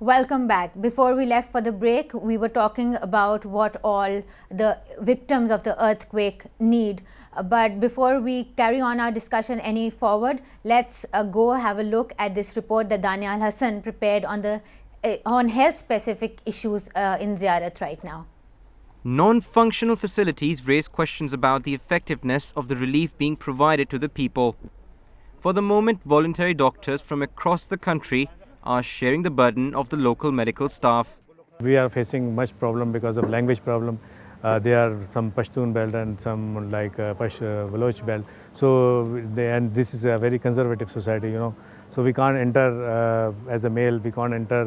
Welcome back. Before we left for the break, we were talking about what all the victims of the earthquake need. But before we carry on our discussion any forward, let's go have a look at this report that Daniel Hassan prepared on health-specific issues in Ziyarat right now. Non-functional facilities raise questions about the effectiveness of the relief being provided to the people. For the moment, voluntary doctors from across the country are sharing the burden of the local medical staff. We are facing much problem because of language problem. There are some Pashtun belt and some like Baloch belt. So and this is a very conservative society, So we can't enter as a male. We can't enter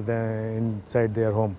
inside their home.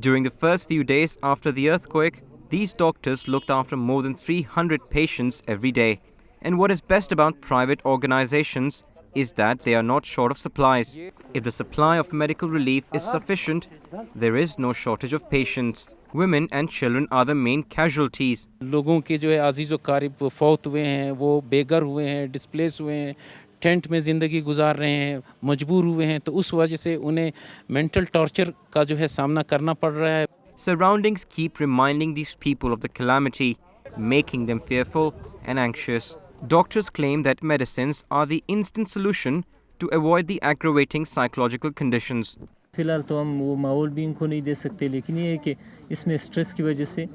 During the first few days after the earthquake, these doctors looked after more than 300 patients every day. And what is best about private organizations is that they are not short of supplies. If the supply of medical relief is sufficient, there is no shortage of patients. Women and children are the main casualties. लोगों के जो है अजीज़ो क़रीब फौत हुए हैं, वो बेघर हुए हैं, डिस्प्लेस हुए हैं, टेंट में ज़िंदगी गुजार रहे हैं, मजबूर हुए हैं, तो उस वजह से उन्हें मेंटल टॉर्चर का जो है सामना करना पड़ रहा है. Surroundings keep reminding these people of the calamity, making them fearful and anxious. Doctors claim that medicines are the instant solution to avoid the aggravating psychological conditions. फ़िलहाल तो हम वो माहौल भी इनको नहीं दे सकते, लेकिन ये है कि इसमें स्ट्रेस की वजह से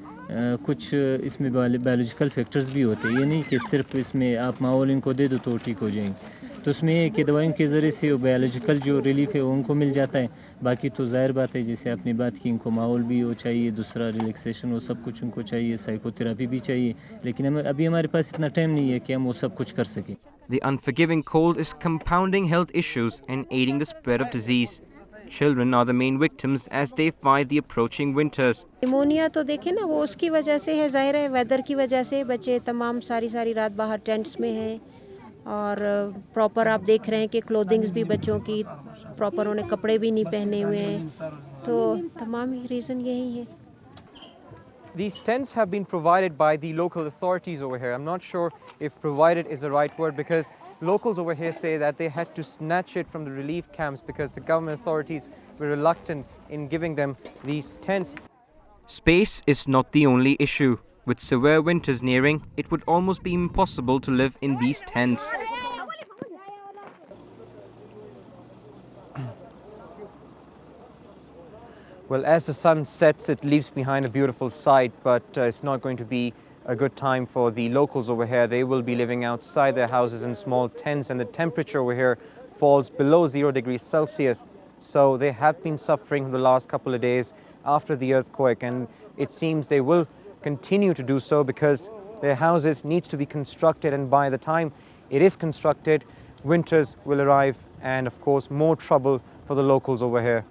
कुछ इसमें बायोलॉजिकल फैक्टर्स भी होते हैं. ये नहीं कि सिर्फ इसमें आप माहौल इनको दे दो तो ठीक हो जाएंगे. तो उसमें ये कि दवाइयों के ज़रिए से बायोलॉजिकल जो रिलीफ है वो उनको मिल जाता है. बाकी तो ज़ाहिर बात है, जैसे आपने बात की, इनको माहौल भी वो चाहिए, दूसरा रिलैक्सेशन, वो सब कुछ उनको चाहिए, साइकोथेरेपी भी चाहिए. लेकिन अभी हमारे पास इतना टाइम नहीं है कि हम वो सब कुछ कर सकें. The unforgiving cold is compounding health issues and aiding the spread of disease. Children are the main victims as they fight the approaching winters. Pneumonia तो देखें ना, वो उसकी वजह से है, जाहिर है वेदर की वजह से. बच्चे तमाम सारी रात बाहर टेंट्स में हैं और प्रॉपर आप देख रहे हैं कि क्लोथिंग्स भी बच्चों की प्रॉपर, उन्हें कपड़े भी नहीं पहने हुए हैं. तो तमाम रीज़न यही है. These tents have been provided by the local authorities over here. I'm not sure if provided is the right word, because locals over here say that they had to snatch it from the relief camps because the government authorities were reluctant in giving them these tents. Space is not the only issue. With severe winters nearing, it would almost be impossible to live in these tents. Well, as the sun sets, it leaves behind a beautiful sight, but it's not going to be a good time for the locals over here. They will be living outside their houses in small tents, and the temperature over here falls below 0 degrees Celsius. So they have been suffering the last couple of days after the earthquake, and it seems they will continue to do so because their houses need to be constructed, and by the time it is constructed, winters will arrive, and of course more trouble for the locals over here.